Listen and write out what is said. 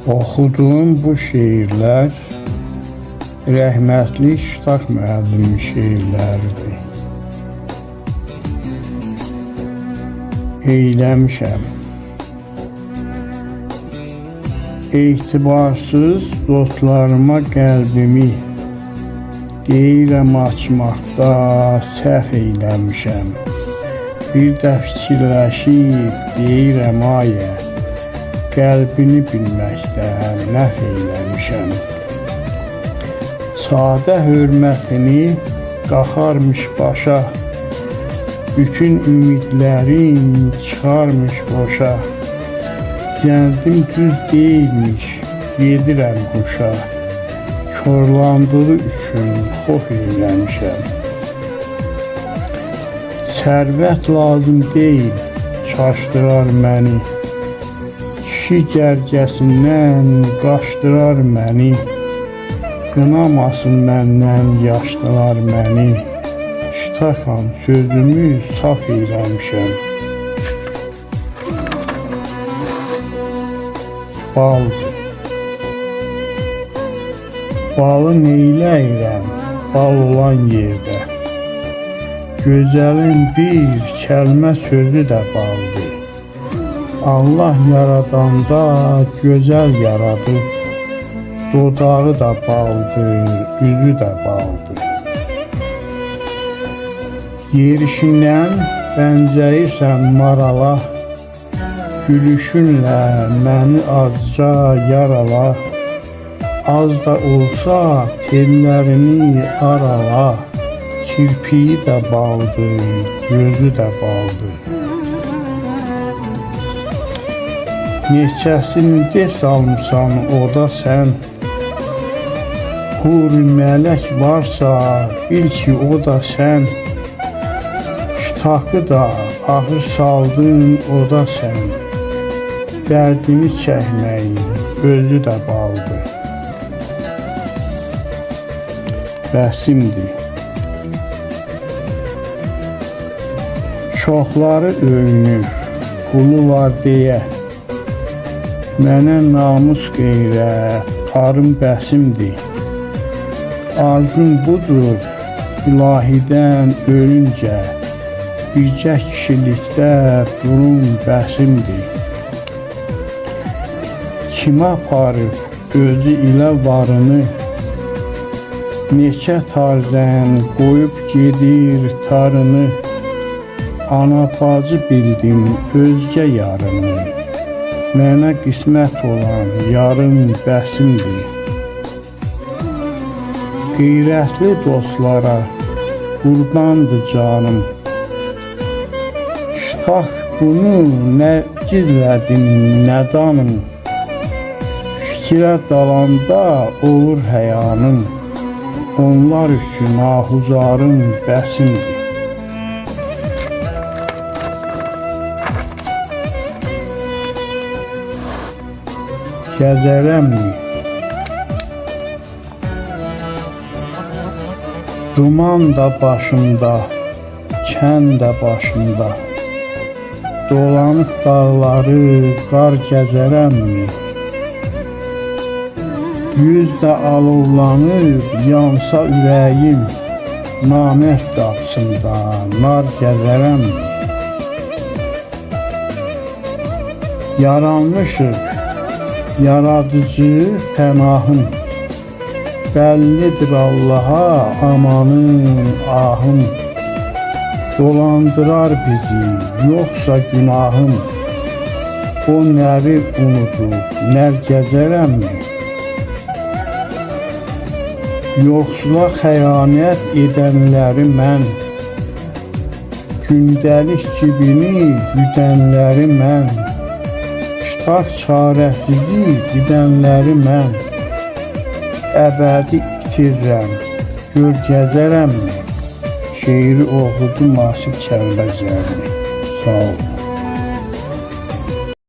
Oxuduğum bu şeirlər rəhmətli Şütaq müəllimin şeirləridir. Eyləmişəm. Etibarsız dostlarıma qəlbimi deyirəm açmaqda səhv eyləmişəm. Bir də fikirləşib deyirəm ayə, qəlbini bilməkdə məhv eyləmişəm. Sadə hörmətini qaxarmış başa, bütün ümidlərim çıxarmış boşa. Zəndim düz deyilmiş, gedirəm huşa, korlandığı üçün xof eyləmişəm. Sərvət lazım deyil, çaşdırar məni, kişi cərgəsindən qaçdırar məni. Qınamasın məndən yaşlılar məni, Şütaqam sözümü saf eyləmişəm. Baldır. Balı neyləyirəm bal olan yerdə, gözəlin bir kəlmə sözü də baldır. Allah yaradanda gözəl yaradır, dodağı da baldır, üzü də baldır. Yerişindən bənzəyirsən marala, gülüşünlə məni azca yarala. Az da olsa tellərini arala, kirpiyi də baldır, gözü də baldır. Neçəsini de salmışsan o da sən, huri mələk varsa bil ki o da sən. Şütaqı da ahır saldın o da sən, dərdini çəkməyin özü də baldır. Bəsimdir. Çoxları öyünür, qulu var deyə, mənə namus qeyrət, arım bəsimdir. Arzum budur, ilahidən ölüncə, bircə kişilikdə durum bəsimdir. Kimə aparıb özü ilə varını, neçə tarzən qoyub gedir tarını. Ana bacı bildim özgə yarını, mənə qismət olan yarım bəsimdir. Qeyrətli dostlara qurbandır canım, Şütaq bunu nə gizlədim, nə danım. Fikrə dalanda olur həyanım, onlar üçün ahuzarım bəsimdir. Gəzərəmmi? Duman da başımda, kən də başımda, dolanıb dağları qar gəzərəmmi? Yüz də alovlanıb yansa ürəyim, namərd qapısında nar gəzərəmmi? Yaranmışıq, yaradıcı pənahım, bəllidir Allaha amanın ahım. Dolandırar bizi yoxsa günahım, o nəri unudub nər gəzərəmmi? Yoxsula xəyanət edənləri mən, gündəlik cibini güdənləri mən. Şütaq çarəsizi gidənləri mən, əbədi itirirəm, gör gəzərəmmi? Şeiri oxudu Nasib Kəlbəcərli. Sağ ol.